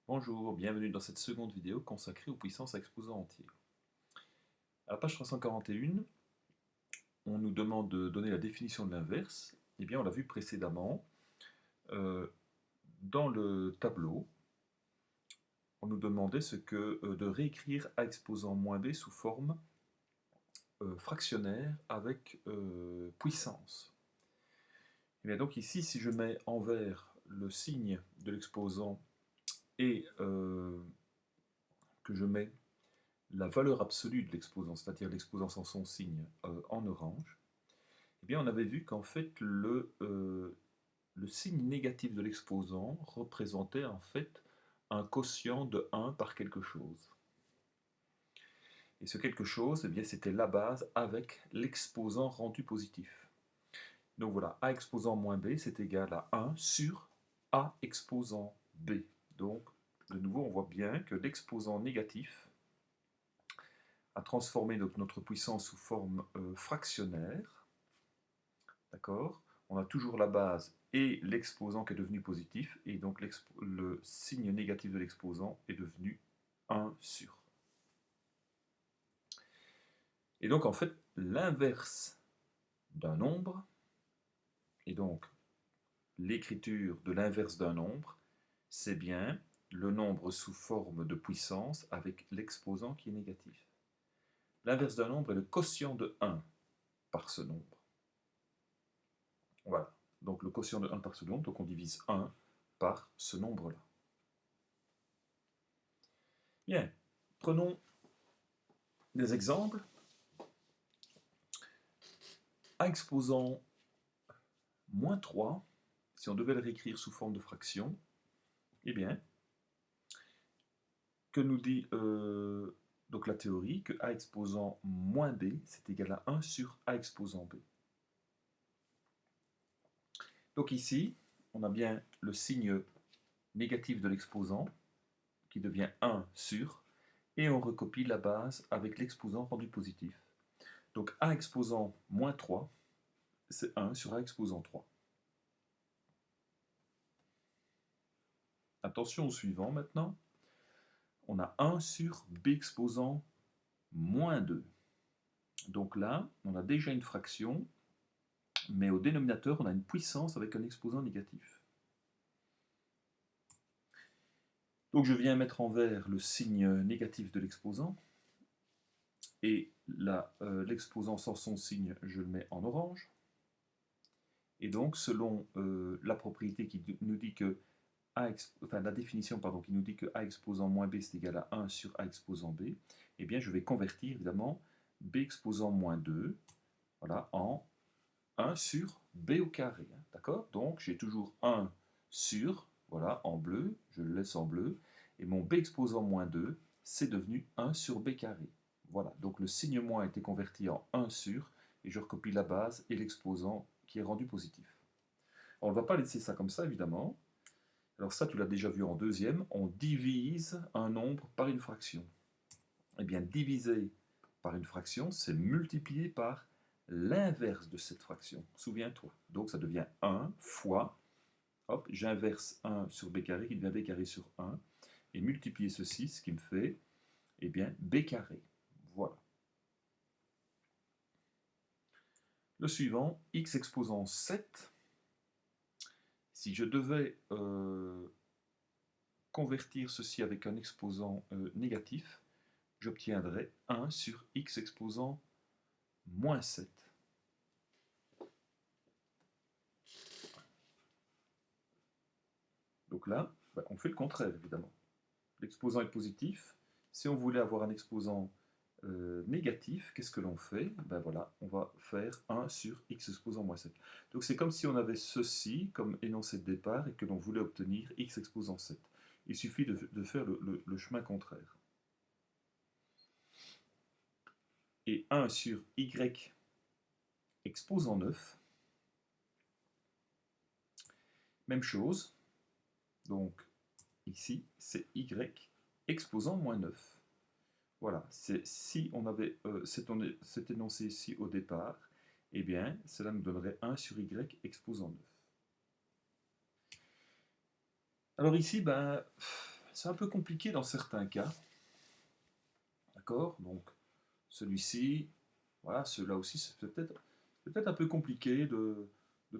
Bonjour, bienvenue dans cette seconde vidéo consacrée aux puissances à exposants entiers. À la page 341, on nous demande de donner la définition de l'inverse. Eh bien, on l'a vu précédemment. euh, dans le tableau, on nous demandait de réécrire A exposant moins B sous forme fractionnaire avec puissance. Et bien donc ici, si je mets en vert le signe de l'exposant et que je mets la valeur absolue de l'exposant, c'est-à-dire l'exposant sans son signe, en orange, eh bien on avait vu qu'en fait le signe négatif de l'exposant représentait en fait un quotient de 1 par quelque chose. Et ce quelque chose, eh bien, c'était la base avec l'exposant rendu positif. Donc voilà, A exposant moins B, c'est égal à 1 sur A exposant B. Donc, de nouveau, on voit bien que l'exposant négatif a transformé notre puissance sous forme fractionnaire. D'accord? On a toujours la base et l'exposant qui est devenu positif, et donc le signe négatif de l'exposant est devenu 1 sur. Et donc en fait, l'inverse d'un nombre, et donc l'écriture de l'inverse d'un nombre, c'est bien le nombre sous forme de puissance avec l'exposant qui est négatif. L'inverse d'un nombre est le quotient de 1 par ce nombre. Voilà. Donc le quotient de 1 par ce nombre, donc on divise 1 par ce nombre-là. Bien, prenons des exemples. A exposant moins 3, si on devait le réécrire sous forme de fraction, eh bien, que nous dit donc la théorie que A exposant moins B, c'est égal à 1 sur A exposant B. Donc ici, on a bien le signe négatif de l'exposant, qui devient 1 sur, et on recopie la base avec l'exposant rendu positif. Donc A exposant moins 3, c'est 1 sur A exposant 3. Attention au suivant maintenant. On a 1 sur B exposant moins 2. Donc là, on a déjà une fraction, mais au dénominateur, on a une puissance avec un exposant négatif. Donc je viens mettre en vert le signe négatif de l'exposant, et l'exposant sans son signe, je le mets en orange. Et donc, selon la propriété qui nous dit que la définition qui nous dit que A exposant moins B c'est égal à 1 sur A exposant B, eh bien je vais convertir évidemment B exposant moins 2 voilà, en 1 sur B au carré. D'accord? Donc j'ai toujours 1 sur, voilà, en bleu, je le laisse en bleu, et mon B exposant moins 2, c'est devenu 1 sur B carré. Voilà, donc le signe moins a été converti en 1 sur, et je recopie la base et l'exposant qui est rendu positif. On ne va pas laisser ça comme ça, évidemment. Alors ça, tu l'as déjà vu en deuxième, on divise un nombre par une fraction. Eh bien, diviser par une fraction, c'est multiplier par l'inverse de cette fraction. Souviens-toi. Donc ça devient 1 fois, hop, j'inverse 1 sur b carré qui devient b carré sur 1, et multiplier ceci, ce qui me fait, eh bien, b carré. Voilà. Le suivant, x exposant 7. Si je devais convertir ceci avec un exposant négatif, j'obtiendrai 1 sur x exposant moins 7. Donc là, on fait le contraire, évidemment. L'exposant est positif. Si on voulait avoir un exposant négatif, qu'est-ce que l'on fait? Ben voilà, on va faire 1 sur x exposant moins 7. Donc c'est comme si on avait ceci comme énoncé de départ et que l'on voulait obtenir x exposant 7. Il suffit de faire le chemin contraire. Et 1 sur y exposant 9, même chose. Donc ici, c'est y exposant moins 9. Voilà, si on avait cet énoncé ici au départ, eh bien, cela nous donnerait 1 sur y exposant 9. Alors ici, c'est un peu compliqué dans certains cas. D'accord? Donc, celui-ci, voilà, ceux-là aussi, c'est peut-être un peu compliqué de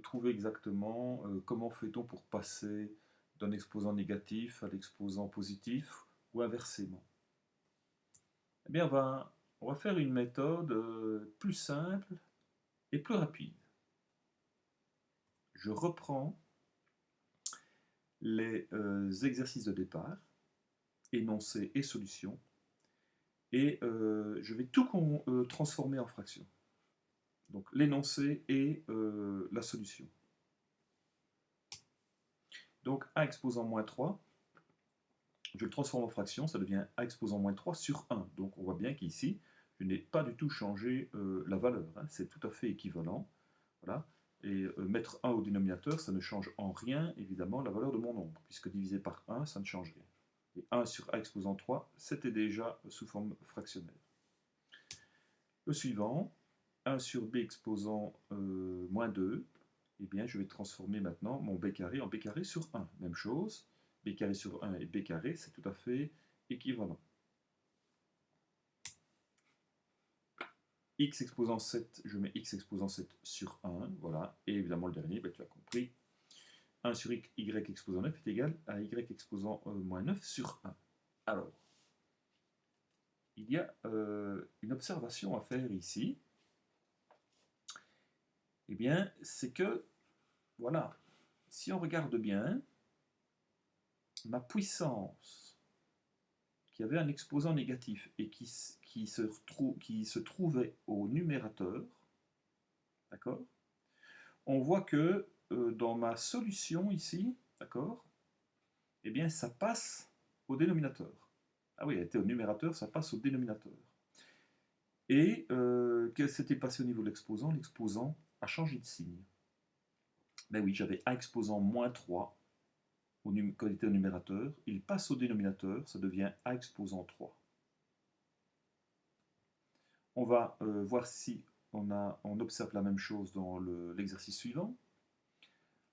trouver exactement comment fait-on pour passer d'un exposant négatif à l'exposant positif ou inversement. Eh bien, on va faire une méthode plus simple et plus rapide. Je reprends les exercices de départ, énoncés et solutions, et je vais tout transformer en fractions. Donc l'énoncé et la solution. Donc a exposant moins 3, je le transforme en fraction, ça devient a exposant moins 3 sur 1. Donc on voit bien qu'ici, je n'ai pas du tout changé la valeur, hein. C'est tout à fait équivalent. Voilà. Et mettre 1 au dénominateur, ça ne change en rien, évidemment, la valeur de mon nombre, puisque divisé par 1, ça ne change rien. Et 1 sur a exposant 3, c'était déjà sous forme fractionnelle. Le suivant, 1 sur b exposant moins 2, eh bien, je vais transformer maintenant mon b carré en b carré sur 1. Même chose, b carré sur 1 et b carré, c'est tout à fait équivalent. X exposant 7, je mets x exposant 7 sur 1, voilà. Et évidemment, le dernier, ben, tu as compris, 1 sur y exposant 9 est égal à y exposant moins 9 sur 1. Alors, il y a une observation à faire ici. Eh bien, c'est que, voilà, si on regarde bien, ma puissance, qui avait un exposant négatif et qui se trouvait au numérateur, d'accord, on voit que dans ma solution ici, d'accord, eh bien, ça passe au dénominateur. Ah oui, elle était au numérateur, ça passe au dénominateur. Et qu'est-ce qui s'était passé au niveau de l'exposant? L'exposant a changé de signe. Ben oui, j'avais a exposant moins 3 quand il était au numérateur. Il passe au dénominateur, ça devient a exposant 3. On va voir si on observe la même chose dans l'exercice suivant.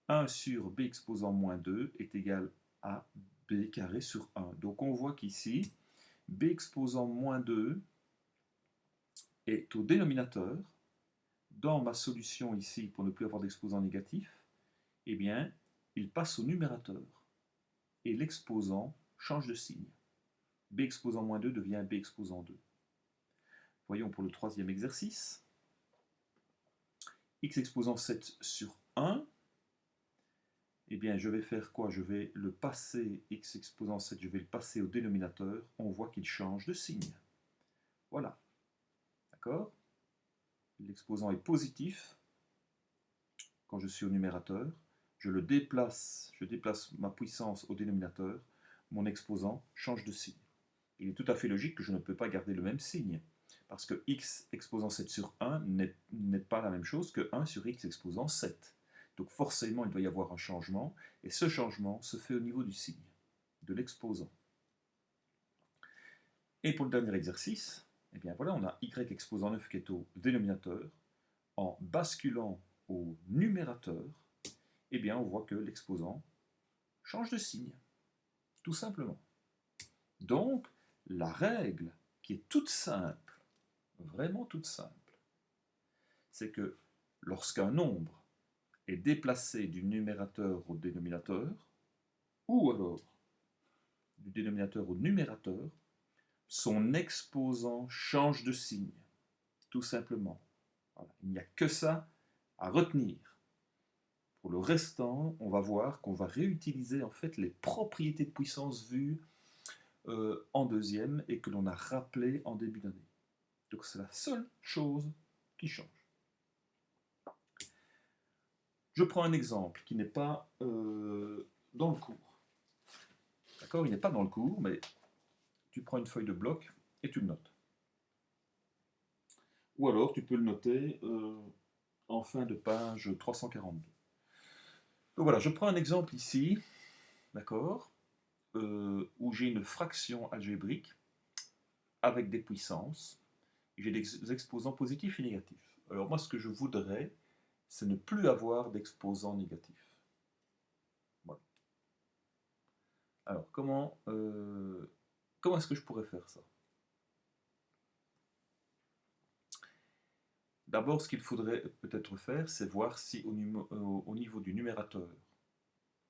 1 sur b exposant moins 2 est égal à b carré sur 1. Donc on voit qu'ici, b exposant moins 2 est au dénominateur. Dans ma solution ici, pour ne plus avoir d'exposant négatif, eh bien, il passe au numérateur. Et l'exposant change de signe. b exposant moins 2 devient b exposant 2. Voyons pour le troisième exercice. X exposant 7 sur 1, eh bien, je vais faire quoi? Je vais le passer, x exposant 7, je vais le passer au dénominateur. On voit qu'il change de signe. Voilà. D'accord? L'exposant est positif quand je suis au numérateur. Je déplace ma puissance au dénominateur. Mon exposant change de signe. Il est tout à fait logique que je ne peux pas garder le même signe, parce que x exposant 7 sur 1 n'est pas la même chose que 1 sur x exposant 7. Donc forcément, il doit y avoir un changement, et ce changement se fait au niveau du signe, de l'exposant. Et pour le dernier exercice, eh bien voilà, on a y exposant 9 qui est au dénominateur. En basculant au numérateur, eh bien on voit que l'exposant change de signe, tout simplement. Donc, la règle qui est toute simple, vraiment toute simple, c'est que lorsqu'un nombre est déplacé du numérateur au dénominateur, ou alors du dénominateur au numérateur, son exposant change de signe, tout simplement. Voilà. Il n'y a que ça à retenir. Pour le restant, on va voir qu'on va réutiliser en fait les propriétés de puissance vues en deuxième et que l'on a rappelées en début d'année. Donc c'est la seule chose qui change. Je prends un exemple qui n'est pas dans le cours. D'accord? Il n'est pas dans le cours, mais tu prends une feuille de bloc et tu le notes. Ou alors tu peux le noter en fin de page 342. Donc voilà, je prends un exemple ici, d'accord, où j'ai une fraction algébrique avec des puissances, j'ai des exposants positifs et négatifs. Alors moi, ce que je voudrais, c'est ne plus avoir d'exposants négatifs. Voilà. Alors, comment est-ce que je pourrais faire ça? D'abord, ce qu'il faudrait peut-être faire, c'est voir si au niveau du numérateur,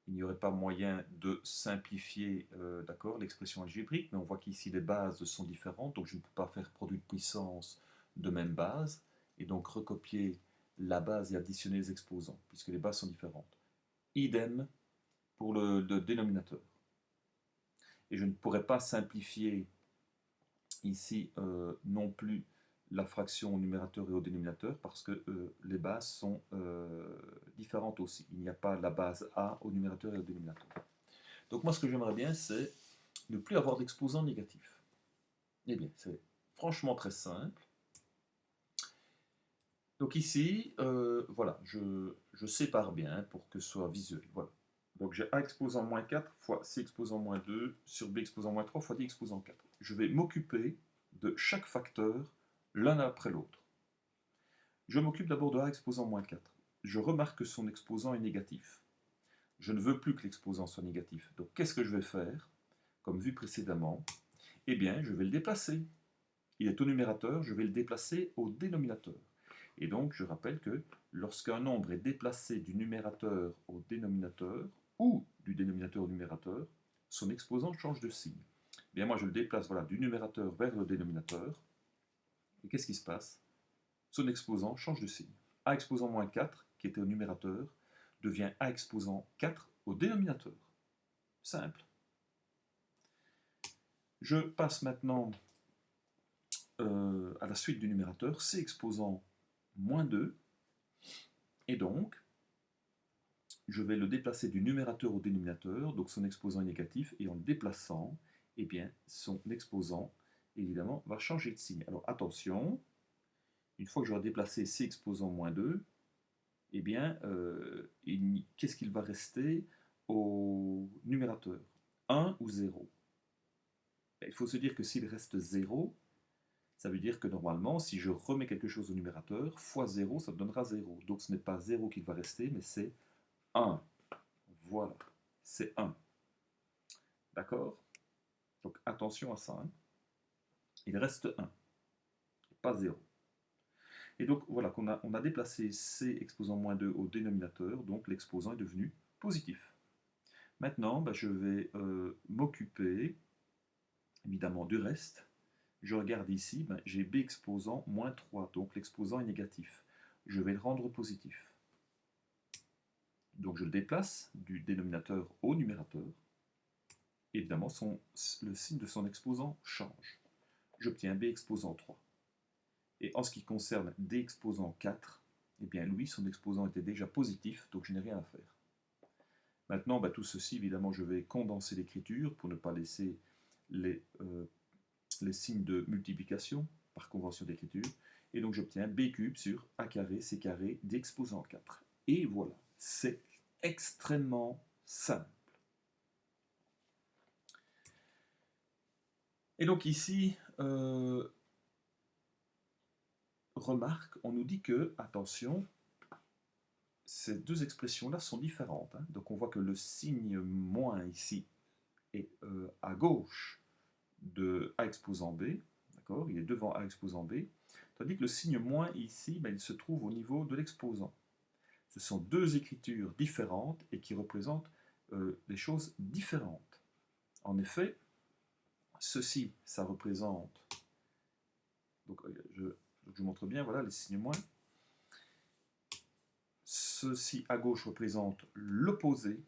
il n'y aurait pas moyen de simplifier d'accord, l'expression algébrique, mais on voit qu'ici les bases sont différentes, donc je ne peux pas faire produit de puissance de même base, et donc recopier la base et additionner les exposants, puisque les bases sont différentes. Idem pour le dénominateur. Et je ne pourrais pas simplifier ici non plus la fraction au numérateur et au dénominateur parce que les bases sont différentes aussi. Il n'y a pas la base A au numérateur et au dénominateur. Donc moi ce que j'aimerais bien c'est ne plus avoir d'exposant négatif. Eh bien c'est franchement très simple. Donc ici, voilà, je sépare bien pour que ce soit visuel. Voilà. Donc j'ai A exposant moins 4 fois C exposant moins 2 sur B exposant moins 3 fois D exposant 4. Je vais m'occuper de chaque facteur l'un après l'autre. Je m'occupe d'abord de A exposant moins 4. Je remarque que son exposant est négatif. Je ne veux plus que l'exposant soit négatif. Donc qu'est-ce que je vais faire? Comme vu précédemment, eh bien je vais le déplacer. Il est au numérateur, je vais le déplacer au dénominateur. Et donc je rappelle que lorsqu'un nombre est déplacé du numérateur au dénominateur, ou du dénominateur au numérateur, son exposant change de signe. Eh bien moi je le déplace voilà, du numérateur vers le dénominateur, et qu'est-ce qui se passe? Son exposant change de signe. A exposant moins 4, qui était au numérateur, devient A exposant 4 au dénominateur. Simple. Je passe maintenant à la suite du numérateur, C exposant moins 2, et donc je vais le déplacer du numérateur au dénominateur, donc son exposant est négatif, et en le déplaçant, eh bien, son exposant, évidemment, va changer de signe. Alors attention, une fois que j'aurai déplacé C exposant moins 2, eh bien, qu'est-ce qu'il va rester au numérateur? 1 ou 0? Il faut se dire que s'il reste 0, ça veut dire que normalement, si je remets quelque chose au numérateur, fois 0, ça me donnera 0. Donc ce n'est pas 0 qu'il va rester, mais c'est 1. Voilà, c'est 1. D'accord? Donc attention à ça. Hein. Il reste 1, pas 0. Et donc voilà, on a déplacé C exposant moins 2 au dénominateur, donc l'exposant est devenu positif. Maintenant, je vais m'occuper évidemment du reste. Je regarde ici, j'ai B exposant moins 3, donc l'exposant est négatif. Je vais le rendre positif. Donc je le déplace du dénominateur au numérateur. Évidemment, le signe de son exposant change. J'obtiens B exposant 3. Et en ce qui concerne D exposant 4, eh bien lui, son exposant était déjà positif, donc je n'ai rien à faire. Maintenant, tout ceci, évidemment, je vais condenser l'écriture pour ne pas laisser les signes de multiplication par convention d'écriture. Et donc j'obtiens B cube sur A carré, C carré, D exposant 4. Et voilà, c'est extrêmement simple. Et donc ici, remarque, on nous dit que, attention, ces deux expressions-là sont différentes. Hein. Donc on voit que le signe moins ici est à gauche de A exposant B, d'accord? Il est devant A exposant B, tandis que le signe moins ici, il se trouve au niveau de l'exposant. Ce sont deux écritures différentes et qui représentent des choses différentes. En effet, ceci, ça représente, donc je vous montre bien, voilà les signes moins. Ceci à gauche représente l'opposé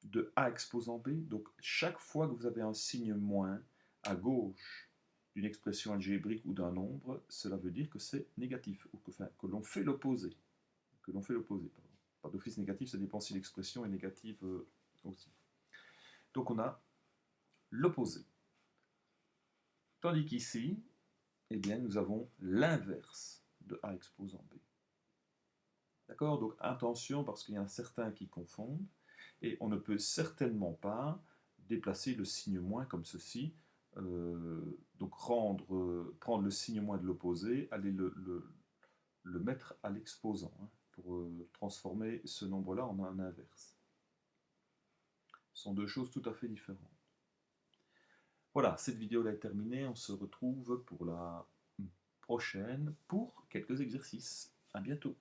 de A exposant B. Donc chaque fois que vous avez un signe moins à gauche d'une expression algébrique ou d'un nombre, cela veut dire que c'est négatif, ou que l'on fait l'opposé. Que l'on fait l'opposé, pardon. Pas d'office négatif, ça dépend si l'expression est négative aussi. Donc on a l'opposé. Tandis qu'ici, eh bien, nous avons l'inverse de A exposant B. D'accord? Donc attention, parce qu'il y en a certains qui confondent, et on ne peut certainement pas déplacer le signe moins comme ceci, donc prendre le signe moins de l'opposé, aller le mettre à l'exposant, hein, pour transformer ce nombre-là en un inverse. Ce sont deux choses tout à fait différentes. Voilà, cette vidéo là est terminée. On se retrouve pour la prochaine pour quelques exercices. À bientôt.